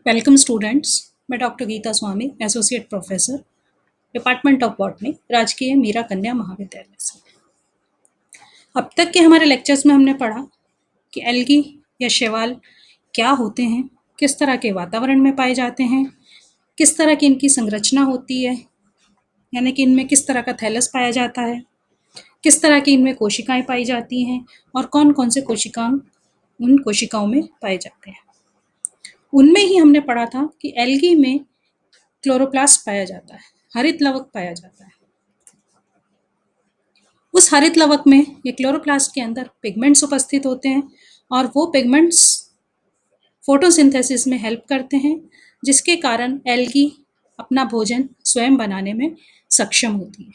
Welcome students. मैं doctor Geeta Swami, associate professor, department of botany, Rajkiya Meera कन्या महाविद्यालय से। अब तक के हमारे लेक्चर्स में हमने पढ़ा कि एल्गी या शैवाल क्या होते हैं, किस तरह के वातावरण में पाए जाते हैं, किस तरह की इनकी संरचना होती है, यानी कि इनमें किस तरह का थैलस पाया जाता है, किस तरह की इनमें कोशिकाएं पाई जाती हैं और कौन कौन से कोशिकांग उन कोशिकाओं में पाए जाते हैं। उनमें ही हमने पढ़ा था कि एल्गी में क्लोरोप्लास्ट पाया जाता है, हरित लवक पाया जाता है। उस हरित लवक में ये क्लोरोप्लास्ट के अंदर पिगमेंट्स उपस्थित होते हैं और वो पिगमेंट्स फोटोसिंथेसिस में हेल्प करते हैं, जिसके कारण एल्गी अपना भोजन स्वयं बनाने में सक्षम होती है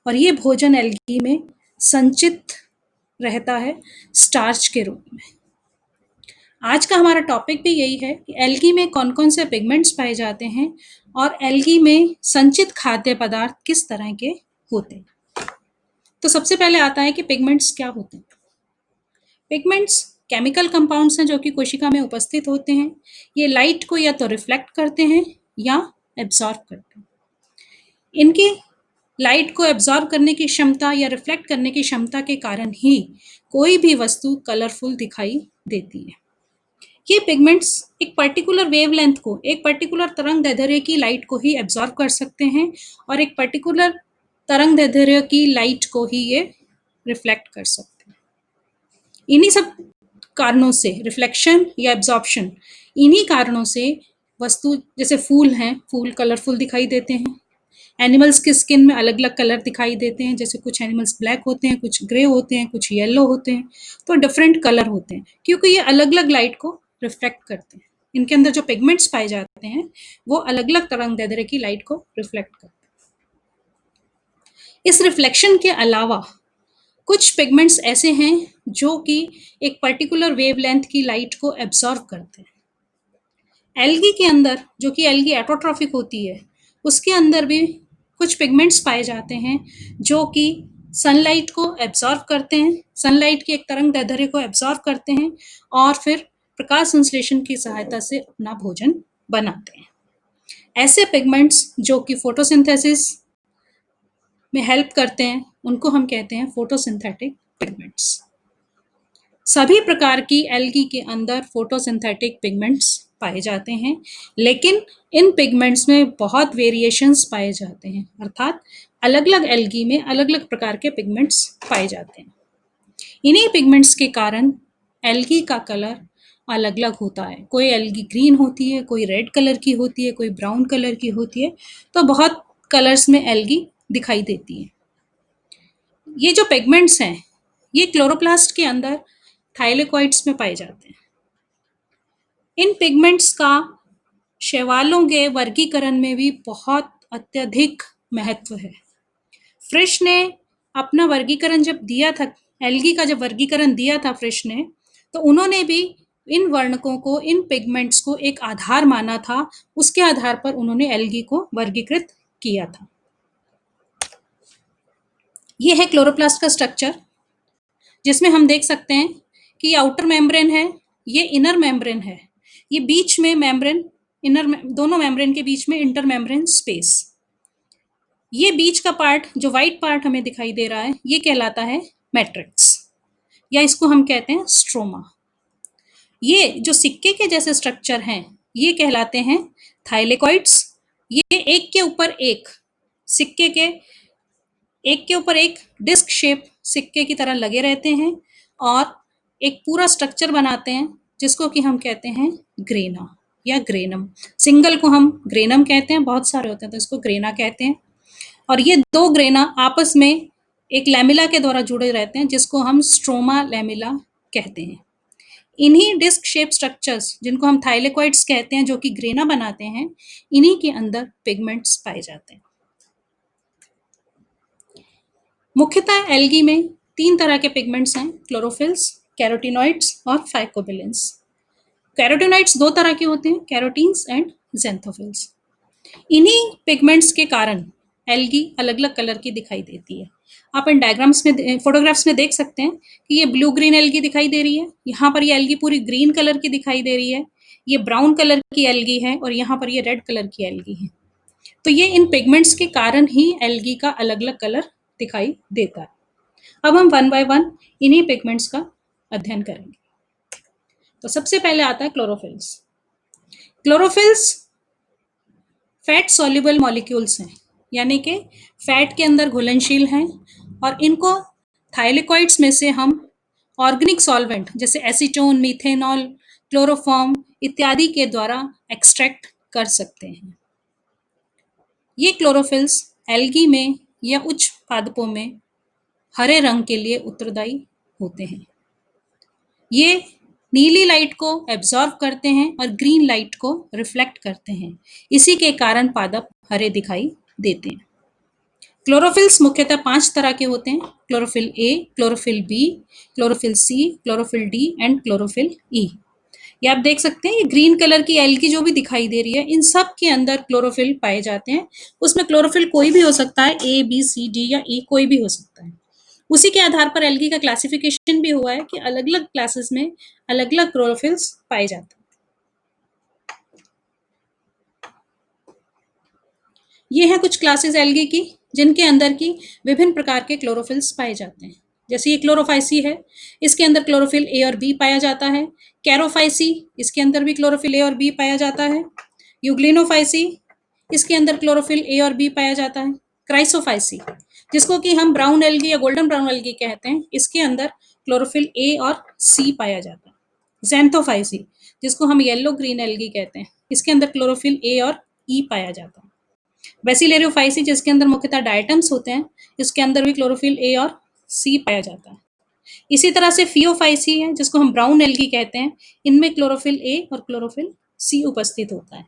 और ये भोजन एल्गी में संचित रहता है स्टार्च के रूप में। आज का हमारा टॉपिक भी यही है कि एल्गी में कौन कौन से पिगमेंट्स पाए जाते हैं और एल्गी में संचित खाद्य पदार्थ किस तरह के होते हैं। तो सबसे पहले आता है कि पिगमेंट्स क्या होते हैं। पिगमेंट्स केमिकल कंपाउंड्स हैं जो कि कोशिका में उपस्थित होते हैं। ये लाइट को या तो रिफ्लेक्ट करते हैं या एब्जॉर्ब करते हैं। इनकी लाइट को एब्जॉर्ब करने की क्षमता या रिफ्लेक्ट करने की क्षमता के कारण ही कोई भी वस्तु कलरफुल दिखाई देती है। ये पिगमेंट्स एक पर्टिकुलर वेवलेंथ को, एक पर्टिकुलर तरंग दैर्ध्य की लाइट को ही एब्जॉर्ब कर सकते हैं और एक पर्टिकुलर तरंग दैर्ध्य की लाइट को ही ये रिफ्लेक्ट कर सकते हैं। इन्हीं सब कारणों से रिफ्लेक्शन या एब्जॉर्प्शन, इन्हीं कारणों से वस्तु जैसे फूल हैं, फूल कलरफुल दिखाई देते हैं। एनिमल्स की स्किन में अलग अलग कलर दिखाई देते हैं, जैसे कुछ एनिमल्स ब्लैक होते हैं, कुछ ग्रे होते हैं, कुछ येलो होते हैं। तो डिफरेंट कलर होते हैं क्योंकि ये अलग अलग लाइट को रिफ्लेक्ट करते हैं। इनके अंदर जो पिगमेंट्स पाए जाते हैं वो अलग अलग तरंग दैर्ध्य की लाइट को रिफ्लेक्ट करते हैं। इस रिफ्लेक्शन के अलावा कुछ पिगमेंट्स ऐसे हैं जो कि एक पर्टिकुलर वेवलेंथ की लाइट को एब्जॉर्ब करते हैं। एल्गी के अंदर, जो कि एल्गी एटोट्रॉफिक होती है, उसके अंदर भी कुछ पिगमेंट्स पाए जाते हैं जो कि सनलाइट को एब्जॉर्ब करते हैं, सनलाइट की एक तरंग दैर्ध्य को एब्जॉर्ब करते हैं और फिर प्रकाश संश्लेषण की सहायता से अपना भोजन बनाते हैं। ऐसे पिगमेंट्स जो कि फोटोसिंथेसिस में हेल्प करते हैं, उनको हम कहते हैं फोटोसिंथेटिक पिगमेंट्स। सभी प्रकार की एल्गी के अंदर फोटोसिंथेटिक पिगमेंट्स पाए जाते हैं, लेकिन इन पिगमेंट्स में बहुत वेरिएशंस पाए जाते हैं, अर्थात अलग अलग एल्गी में अलग अलग प्रकार के पिगमेंट्स पाए जाते हैं। इन्हीं पिगमेंट्स के कारण एल्गी का कलर अलग अलग होता है। कोई एल्गी ग्रीन होती है, कोई रेड कलर की होती है, कोई ब्राउन कलर की होती है। तो बहुत कलर्स में एल्गी दिखाई देती है। ये जो पिगमेंट्स हैं ये क्लोरोप्लास्ट के अंदर थाइलेकोइड्स में पाए जाते हैं। इन पिगमेंट्स का शैवालों के वर्गीकरण में भी बहुत अत्यधिक महत्व है। फ्रिश ने अपना वर्गीकरण जब दिया था, एल्गी का जब वर्गीकरण दिया था फ्रिश ने, तो उन्होंने भी इन वर्णकों को, इन पिगमेंट्स को एक आधार माना था। उसके आधार पर उन्होंने एल्गी को वर्गीकृत किया था। ये है क्लोरोप्लास्ट का स्ट्रक्चर, जिसमें हम देख सकते हैं कि ये आउटर मेम्ब्रेन है, ये इनर मेम्ब्रेन है, ये बीच में मेम्ब्रेन, दोनों मेम्ब्रेन के बीच में इंटर मेम्ब्रेन स्पेस। ये बीच का पार्ट, जो व्हाइट पार्ट हमें दिखाई दे रहा है, ये कहलाता है मैट्रिक्स, या इसको हम कहते हैं स्ट्रोमा। ये जो सिक्के के जैसे स्ट्रक्चर हैं ये कहलाते हैं थाइलेकोइड्स। ये एक के ऊपर एक, सिक्के के एक के ऊपर एक डिस्क शेप सिक्के की तरह लगे रहते हैं और एक पूरा स्ट्रक्चर बनाते हैं, जिसको कि हम कहते हैं ग्रेना या ग्रेनम। सिंगल को हम ग्रेनम कहते हैं, बहुत सारे होते हैं तो इसको ग्रेना कहते हैं। और ये दो ग्रेना आपस में एक लैमिला के द्वारा जुड़े रहते हैं, जिसको हम स्ट्रोमा लैमिला कहते हैं। इन्हीं डिस्क शेप स्ट्रक्चर्स, जिनको हम थाइलेकोइड्स कहते हैं, जो कि ग्रेना बनाते हैं, इन्हीं के अंदर पिगमेंट्स पाए जाते हैं। मुख्यतः एल्गी में 3 तरह के पिगमेंट्स हैं, क्लोरोफिल्स, कैरोटीनॉइड्स और फाइकोबिलेंस। कैरोटीनॉइड्स 2 तरह के होते हैं, कैरोटीन्स एंड ज़ैंथोफिल्स। इन्हीं पिगमेंट्स के कारण एल्गी अलग अलग कलर की दिखाई देती है। आप इन डायग्राम्स में, फोटोग्राफ्स में देख सकते हैं कि ये ब्लू ग्रीन एल्गी दिखाई दे रही है, यहाँ पर ये एल्गी पूरी ग्रीन कलर की दिखाई दे रही है, ये ब्राउन कलर की एल्गी है और यहाँ पर ये रेड कलर की एल्गी है। तो ये इन पिगमेंट्स के कारण ही एल्गी का अलग अलग कलर दिखाई देता है। अब हम वन बाय वन इन्हीं पिगमेंट्स का अध्ययन करेंगे। तो सबसे पहले आता है chlorophylls. Chlorophylls fat soluble molecules हैं, यानी कि फैट के अंदर घुलनशील हैं, और इनको थाइलेकॉइड्स में से हम ऑर्गेनिक सॉल्वेंट जैसे एसीटोन, मीथेनॉल, क्लोरोफॉर्म इत्यादि के द्वारा एक्सट्रैक्ट कर सकते हैं। ये क्लोरोफिल्स एल्गी में या उच्च पादपों में हरे रंग के लिए उत्तरदायी होते हैं। ये नीली लाइट को एब्जॉर्ब करते हैं और ग्रीन लाइट को रिफ्लेक्ट करते हैं। इसी के कारण पादप हरे दिखाई देते हैं। क्लोरोफिल्स मुख्यतः 5 तरह के होते हैं: chlorophyll A, chlorophyll B, chlorophyll C, chlorophyll D and chlorophyll E. ये आप देख सकते हैं, ये ग्रीन कलर की एल्गी जो भी दिखाई दे रही है, इन सब के अंदर क्लोरोफिल पाए जाते हैं। उसमें क्लोरोफिल कोई भी हो सकता है, ए, बी, सी, डी या ई कोई भी हो सकता है। उसी के आधार पर एल्गी का क्लासिफिकेशन भी हुआ है कि अलग अलग क्लासेस में अलग अलग क्लोरोफिल्स पाए जाते हैं। ये है कुछ क्लासेस एल्गी की जिनके अंदर की विभिन्न प्रकार के क्लोरोफिल्स पाए जाते हैं। जैसे ये क्लोरोफाइसी है, इसके अंदर क्लोरोफिल ए और बी पाया जाता है। कैरोफाइसी, इसके अंदर भी क्लोरोफिल ए और बी पाया जाता है। यूग्लिनोफाइसी, इसके अंदर क्लोरोफिल ए और बी पाया जाता है। क्राइसोफाइसी, जिसको कि हम ब्राउन एल्गी या गोल्डन ब्राउन एल्गी कहते हैं, इसके अंदर क्लोरोफिल ए और सी पाया जाता है। ज़ैंथोफाइसी, जिसको हम येलो ग्रीन एल्गी कहते हैं, इसके अंदर क्लोरोफिल ए और ई पाया जाता है। बेसिलेरियोफाइसी, जिसके अंदर मुख्यतः डायटम्स होते हैं, इसके अंदर भी क्लोरोफिल ए और सी पाया जाता है। इसी तरह से फियोफाइसी है, जिसको हम ब्राउन एल्गी कहते हैं, इनमें क्लोरोफिल ए और क्लोरोफिल सी उपस्थित होता है।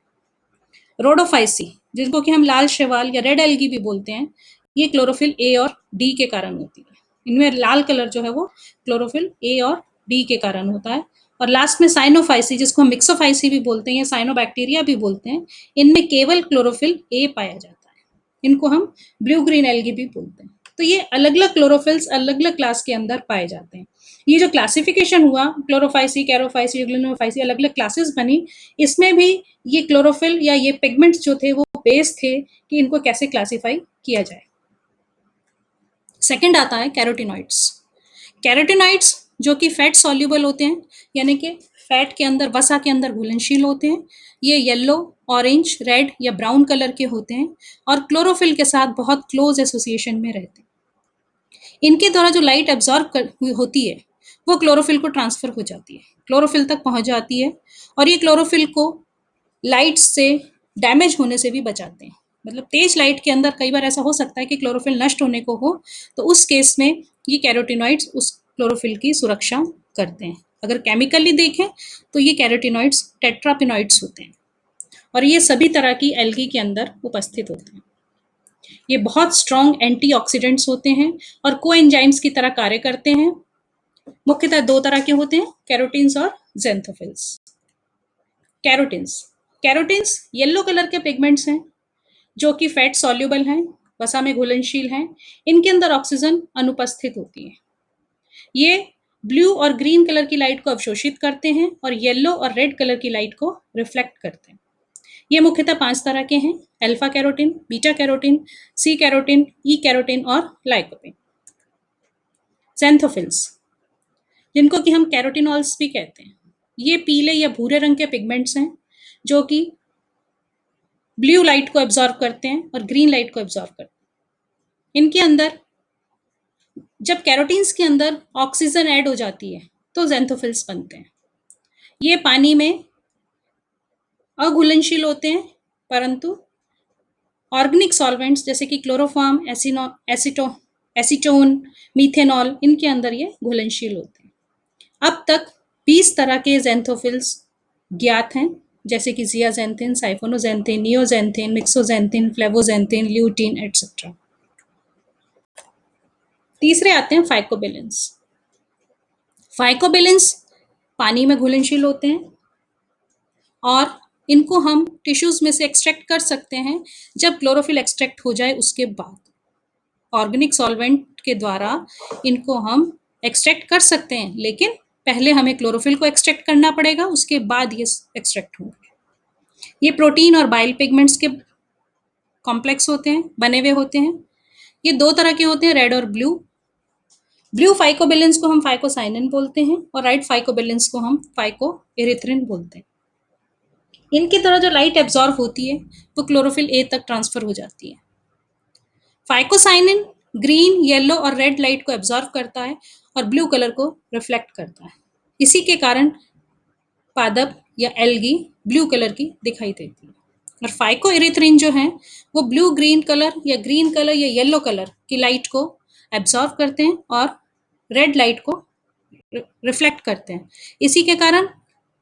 रोडोफाइसी, जिसको कि हम लाल शैवाल या रेड एल्गी भी बोलते हैं, ये क्लोरोफिल ए और डी के कारण होती है। इनमें लाल कलर जो है वो क्लोरोफिल ए और डी के कारण होता है। और लास्ट में साइनोफाइसी, जिसको हम मिक्सोफाइसी भी बोलते हैं या साइनोबैक्टीरिया भी बोलते हैं, इनमें केवल क्लोरोफिल ए पाया जाता है। इनको हम ब्लू ग्रीन एल्गी भी बोलते हैं। तो ये अलग अलग क्लोरोफिल्स अलग अलग क्लास के अंदर पाए जाते हैं। ये जो क्लासिफिकेशन हुआ, क्लोरोफाइसी, कैरोफाइसी, यूग्लिनोफाइसी, अलग अलग क्लासेस बनी, इसमें भी ये क्लोरोफिल या ये पिगमेंट्स जो थे वो बेस थे कि इनको कैसे क्लासिफाई किया जाए। सेकंड आता है कैरोटिनॉइड्स। कैरोटिनॉइड्स जो कि फैट सॉल्युबल होते हैं, यानी कि फैट के अंदर, वसा के अंदर घुलनशील होते हैं। ये येलो, ऑरेंज, रेड या ब्राउन कलर के होते हैं और क्लोरोफिल के साथ बहुत क्लोज एसोसिएशन में रहते हैं। इनके द्वारा जो लाइट एब्जॉर्ब होती है वो क्लोरोफिल को ट्रांसफर हो जाती है, क्लोरोफिल तक पहुंच जाती है, और ये क्लोरोफिल को लाइट से डैमेज होने से भी बचाते हैं। मतलब तेज लाइट के अंदर कई बार ऐसा हो सकता है कि क्लोरोफिल नष्ट होने को हो, तो उस केस में ये कैरोटिनॉइड्स उस क्लोरोफिल की सुरक्षा करते हैं। अगर केमिकली देखें तो ये कैरोटिनॉइड्स टेट्रापिनॉइड्स होते हैं और ये सभी तरह की एल्गी के अंदर उपस्थित होते हैं। ये बहुत स्ट्रॉन्ग एंटीऑक्सीडेंट्स होते हैं और कोएंजाइम्स की तरह कार्य करते हैं। मुख्यतः 2 तरह के होते हैं, कैरोटीन्स और ज़ैंथोफिल्स। कैरोटीन्स, कैरोटीन्स येलो कलर के पिगमेंट्स हैं जो कि फैट सॉल्युबल हैं, वसा में घुलनशील हैं। इनके अंदर ऑक्सीजन अनुपस्थित होती है। ये ब्लू और ग्रीन कलर की लाइट को अवशोषित करते हैं और येलो और रेड कलर की लाइट को रिफ्लेक्ट करते हैं। ये मुख्यतः 5 तरह के हैं: अल्फा कैरोटीन, बीटा कैरोटीन, सी कैरोटीन, ई कैरोटीन और लाइकोपीन। ज़ैंथोफिल्स, जिनको कि हम कैरोटिनॉल्स भी कहते हैं, ये पीले या भूरे रंग के पिगमेंट्स हैं जो कि ब्लू लाइट को एब्जॉर्ब करते हैं और ग्रीन लाइट को एब्जॉर्ब करते हैं। इनके अंदर जब कैरोटीन्स के अंदर ऑक्सीजन ऐड हो जाती है तो ज़ैंथोफिल्स बनते हैं। ये पानी में अघुलनशील होते हैं, परंतु ऑर्गेनिक सॉल्वेंट्स जैसे कि क्लोरोफॉर्म, एसीटोन, मीथेनॉल, इनके अंदर ये घुलनशील होते हैं। अब तक 20 तरह के ज़ैंथोफिल्स ज्ञात हैं, जैसे कि ज़ियाज़ैंथिन, साइफोनोज़ैंथिन, नियोज़ैंथिन, मिक्सोज़ैंथिन, फ्लेवोज़ैंथिन, ल्यूटीन एटसेट्रा। तीसरे आते हैं फाइकोबिलेंस। फाइकोबिलेंस पानी में घुलनशील होते हैं और इनको हम टिश्यूज़ में से एक्सट्रैक्ट कर सकते हैं जब क्लोरोफिल एक्सट्रैक्ट हो जाए उसके बाद। ऑर्गेनिक सॉल्वेंट के द्वारा इनको हम एक्सट्रैक्ट कर सकते हैं, लेकिन पहले हमें क्लोरोफिल को एक्सट्रैक्ट करना पड़ेगा, उसके बाद ये एक्सट्रैक्ट होंगे। ये प्रोटीन और बाइल पिगमेंट्स के कॉम्प्लेक्स होते हैं, बने हुए होते हैं। ये दो तरह के होते हैं, रेड और ब्लू। ब्लू फाइकोबिलेंस को हम फाइकोसाइनिन बोलते हैं और रेड फाइकोबिलेंस को हम फाइकोइरिथ्रिन बोलते हैं। इनकी तरह जो लाइट एब्जॉर्ब होती है वो क्लोरोफिल ए तक ट्रांसफर हो जाती है। फाइकोसाइनिन ग्रीन, येलो और रेड लाइट को एब्जॉर्ब करता है और ब्लू कलर को रिफ्लेक्ट करता है। इसी के कारण पादप या एल्गी ब्लू कलर की दिखाई देती है। और फाइकोइरिथ्रिन जो है वो ब्लू ग्रीन कलर या येलो कलर की लाइट को एब्जॉर्ब करते हैं और रेड लाइट को रिफ्लेक्ट करते हैं। इसी के कारण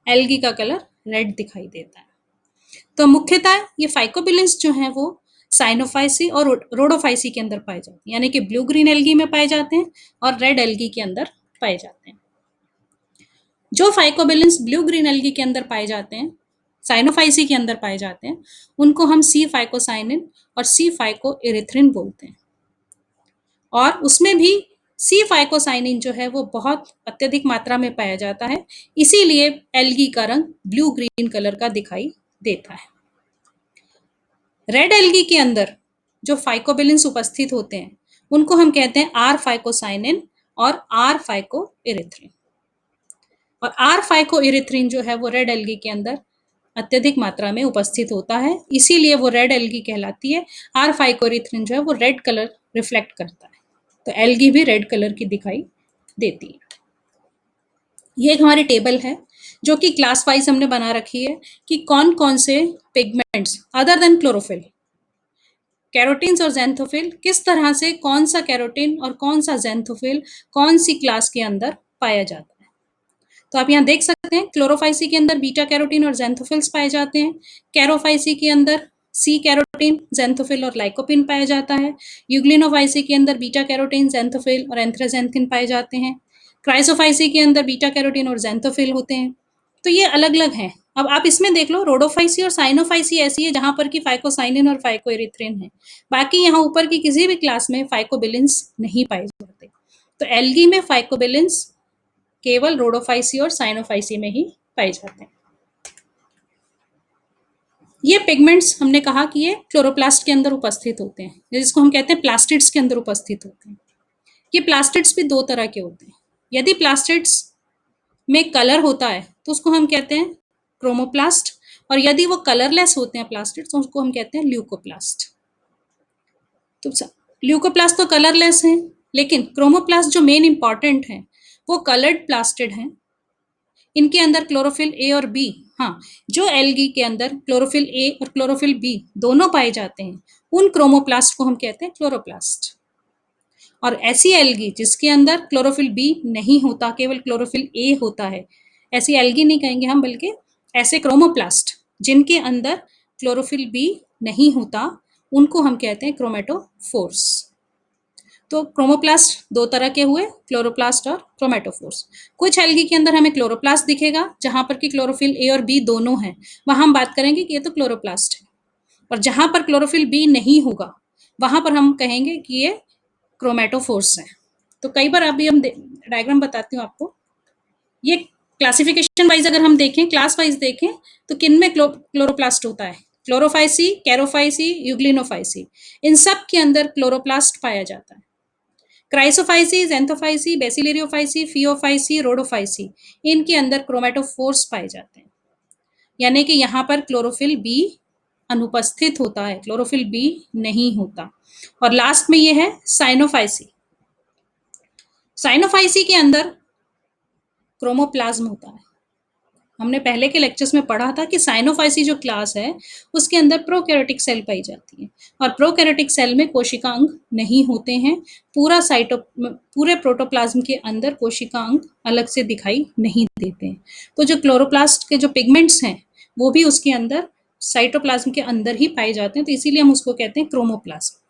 एल्गी का कलर रेड दिखाई देता है। तो मुख्यतः ये फाइकोबिलेंस जो है वो साइनोफाइसी और रोडोफाइसी के अंदर पाए जाते हैं, यानी कि ब्लू ग्रीन एल्गी में पाए जाते हैं और रेड एल्गी के अंदर पाए जाते हैं। जो फाइकोबिलेंस ब्लू ग्रीन एल्गी के अंदर पाए जाते हैं, साइनोफाइसी के अंदर पाए जाते हैं, उनको हम सी फाइकोसाइनिन और सी फाइकोइरिथ्रिन बोलते हैं। और उसमें भी सी फाइकोसाइनिन जो है वो बहुत अत्यधिक मात्रा में पाया जाता है, इसीलिए एल्गी का रंग ब्लू ग्रीन कलर का दिखाई देता है। रेड एल्गी के अंदर जो फाइकोबिलेंस उपस्थित होते हैं उनको हम कहते हैं आर फाइकोसाइनिन और आर फाइकोइरिथ्रिन। और आर फाइकोइरिथ्रिन जो है वो रेड एल्गी के अंदर अत्यधिक मात्रा में उपस्थित होता है, इसीलिए वो रेड एल्गी कहलाती है। आर फाइकोइरिथ्रिन जो है वो रेड कलर रिफ्लेक्ट करता है, तो एल्गी भी रेड कलर की दिखाई देती है। ये एक हमारी टेबल है जो कि क्लास वाइज हमने बना रखी है कि कौन कौन से pigments other than chlorophyll, carotenes और ज़ैंथोफिल, किस तरह से कौन सा कैरोटीन और कौन सा ज़ैंथोफिल कौन सी क्लास के अंदर पाया जाता है। तो आप यहाँ देख सकते हैं क्लोरोफाइसी के अंदर बीटा कैरोटीन और ज़ैंथोफिल्स पाए जाते हैं। कैरोफाइसी के अंदर सी कैरोटीन, ज़ैंथोफिल और लाइकोपिन पाया जाता है। यूग्लिनोफाइसी के अंदर बीटा कैरोटीन, ज़ैंथोफिल और एंथ्राज़ैंथिन पाए जाते हैं। क्राइसोफाइसी के अंदर बीटा कैरोटीन और ज़ैंथोफिल होते हैं। तो ये अलग अलग हैं। अब आप इसमें देख लो, रोडोफाइसी और साइनोफाइसी ऐसी है जहां पर कि फाइकोसाइनिन और फाइकोइरिथ्रिन है। बाकी यहाँ ऊपर की किसी भी क्लास में फाइकोबिलेंस नहीं पाए जाते। तो एल्गी में फाइकोबिलेंस केवल रोडोफाइसी और साइनोफाइसी में ही पाए जाते हैं। ये पिगमेंट्स हमने कहा कि ये क्लोरोप्लास्ट के अंदर उपस्थित होते हैं, जिसको हम कहते हैं प्लास्टिड्स के अंदर उपस्थित होते हैं। ये प्लास्टिड्स भी दो तरह के होते हैं। यदि प्लास्टिड्स में कलर होता है तो उसको हम कहते हैं क्रोमोप्लास्ट, और यदि वो कलरलेस होते हैं प्लास्टिड्स तो उसको हम कहते हैं ल्यूकोप्लास्ट। तो ल्यूकोप्लास्ट तो कलरलेस हैं, लेकिन क्रोमोप्लास्ट जो मेन इंपॉर्टेंट है वो कलर्ड प्लास्टिड हैं। इनके अंदर क्लोरोफिल ए और बी, हाँ, जो एल्गी के अंदर क्लोरोफिल ए और क्लोरोफिल बी दोनों पाए जाते हैं उन क्रोमोप्लास्ट को हम कहते हैं क्लोरोप्लास्ट। और ऐसी एल्गी जिसके अंदर क्लोरोफिल बी नहीं होता, केवल क्लोरोफिल ए होता है, ऐसी एल्गी नहीं कहेंगे हम, बल्कि ऐसे क्रोमोप्लास्ट जिनके अंदर क्लोरोफिल बी नहीं होता उनको हम कहते हैं क्रोमेटोफोर्स। तो क्रोमोप्लास्ट दो तरह के हुए, क्लोरोप्लास्ट और क्रोमेटोफोर्स। कुछ एल्गी के अंदर हमें क्लोरोप्लास्ट दिखेगा जहां पर कि क्लोरोफिल ए और बी दोनों हैं, वहां हम बात करेंगे कि ये तो क्लोरोप्लास्ट है। और जहां पर क्लोरोफिल बी नहीं होगा वहां पर हम कहेंगे कि ये क्रोमेटोफोर्स है। तो कई बार अभी हम डायग्राम बताती हूँ आपको। ये क्लासिफिकेशन वाइज अगर हम देखें, क्लास वाइज देखें, तो किन में क्लोरोप्लास्ट होता है? क्लोरोफाइसी, कैरोफाइसी, यूग्लिनोफाइसी, इन सब के अंदर क्लोरोप्लास्ट पाया जाता है। क्राइसोफाइसी, ज़ैंथोफाइसी, बेसिलेरियोफाइसी, फियोफाइसी, रोडोफाइसी, इनके अंदर क्रोमेटोफोर्स पाए जाते हैं। यानी कि यहाँ पर क्लोरोफिल बी अनुपस्थित होता है, क्लोरोफिल बी नहीं होता। और लास्ट में ये है साइनोफाइसी। साइनोफाइसी के अंदर क्रोमोप्लाज्म होता है। हमने पहले के लेक्चर्स में पढ़ा था कि साइनोफाइसी जो क्लास है उसके अंदर प्रोकैरियोटिक सेल पाई जाती है, और प्रोकैरियोटिक सेल में कोशिकांग नहीं होते हैं। पूरे प्रोटोप्लाज्म के अंदर कोशिकांग अलग से दिखाई नहीं देते हैं। तो जो क्लोरोप्लास्ट के जो पिगमेंट्स हैं वो भी उसके अंदर साइटोप्लाज्म के अंदर ही पाए जाते हैं, तो इसीलिए हम उसको कहते हैं क्रोमोप्लाज्म।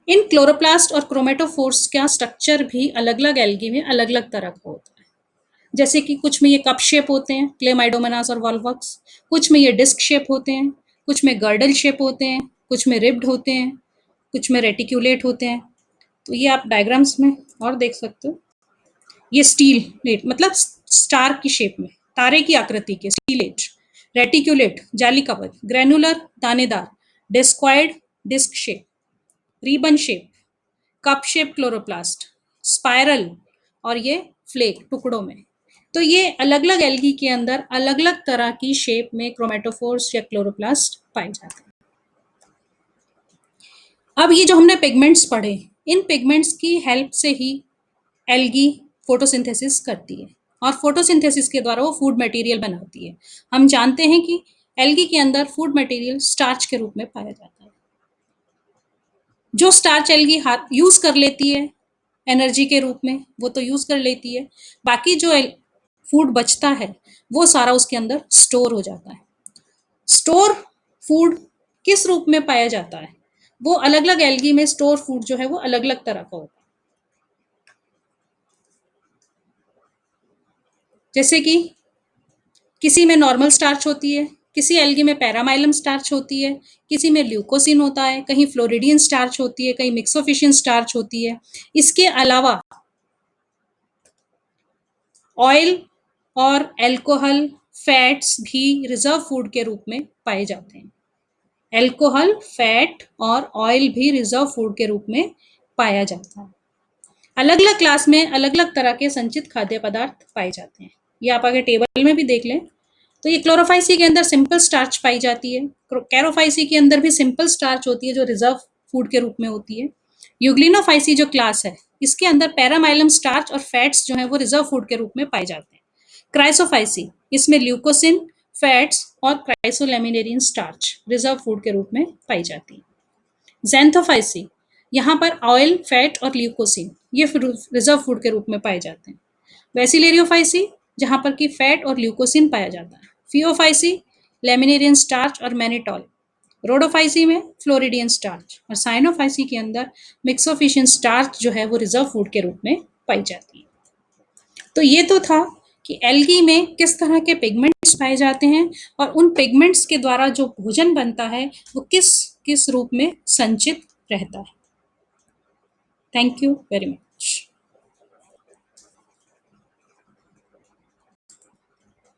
इन क्लोरोप्लास्ट और क्रोमेटोफोर्स का स्ट्रक्चर भी अलग अलग एल्गी में अलग अलग तरह का होता है। जैसे कि कुछ में ये कप शेप होते हैं, क्लेमाइडोमोनास और वॉल्वॉक्स, कुछ में ये डिस्क शेप होते हैं, कुछ में गर्डल शेप होते हैं, कुछ में रिब्ड होते हैं, कुछ में रेटिक्यूलेट होते हैं। तो ये आप डायग्राम्स में और देख सकते हो। ये स्टील प्लेट मतलब स्टार की शेप में, तारे की आकृति के स्टीलेट, रेटिकुलेट जाली कवच, ग्रेनुलर दानेदार, discoid disc shape, ribbon shape, cup shape chloroplast, spiral और ये फ्लेक टुकड़ों में। तो ये अलग अलग एल्गी के अंदर अलग अलग तरह की शेप में क्रोमेटोफोर्स या क्लोरोप्लास्ट पाए जाते हैं। अब ये जो हमने पिगमेंट्स पढ़े, इन पिगमेंट्स की हेल्प से ही एल्गी फोटोसिंथेसिस करती है और फोटोसिंथेसिस के द्वारा वो फूड मटेरियल बनाती है। हम जानते हैं कि एल्गी के अंदर फूड मटेरियल स्टार्च के रूप में पाया जाता है। जो स्टार्च एल्गी यूज कर लेती है एनर्जी के रूप में, वो तो यूज कर लेती है, बाकी जो फूड बचता है वो सारा उसके अंदर स्टोर हो जाता है। स्टोर फूड किस रूप में पाया जाता है? वो अलग अलग एल्गी में स्टोर फूड जो है वो अलग अलग तरह का होता है। जैसे कि किसी में नॉर्मल स्टार्च होती है, किसी एल्गी में पैरामाइलम स्टार्च होती है, किसी में ल्यूकोसिन होता है, कहीं फ्लोरिडियन स्टार्च होती है, कहीं मिक्सोफिशियन स्टार्च होती है। इसके अलावा ऑयल और अल्कोहल, फैट्स भी रिजर्व फूड के रूप में पाए जाते हैं। अल्कोहल, फैट और ऑयल भी रिजर्व फूड के रूप में पाया जाता है। अलग अलग क्लास में अलग अलग तरह के संचित खाद्य पदार्थ पाए जाते हैं। ये आप आगे टेबल में भी देख लें। तो ये क्लोरोफाइसी के अंदर सिंपल स्टार्च पाई जाती है, कैरोफाइसी के अंदर भी सिंपल स्टार्च होती है जो रिजर्व फूड के रूप में होती है। यूग्लिनोफाइसी जो क्लास है, इसके अंदर पैरामाइलम स्टार्च और फैट्स जो है वो रिजर्व फूड के रूप में पाए जाते हैं। क्राइसोफाइसी, इसमें ल्यूकोसिन, फैट्स और क्राइसोलेमिनेरियन स्टार्च रिजर्व फूड के रूप में पाई जाती है। ज़ैंथोफाइसी, यहाँ पर ऑयल, फैट और ल्यूकोसिन ये रिजर्व फूड के रूप में पाए जाते हैं। वेसिलेरियोफाइसी, जहाँ पर कि फैट और ल्यूकोसिन पाया जाता है। फियोफाइसी, लेमिनेरियन स्टार्च और मैनिटॉल। रोडोफाइसी में फ्लोरिडियन स्टार्च और साइनोफाइसी के अंदर मिक्सोफिशियन स्टार्च जो है वो रिजर्व फूड के रूप में पाई जाती है। तो ये तो था कि एल्गी में किस तरह के पिगमेंट्स पाए जाते हैं और उन पिगमेंट्स के द्वारा जो भोजन बनता है वो किस किस रूप में संचित रहता है। Thank you very much.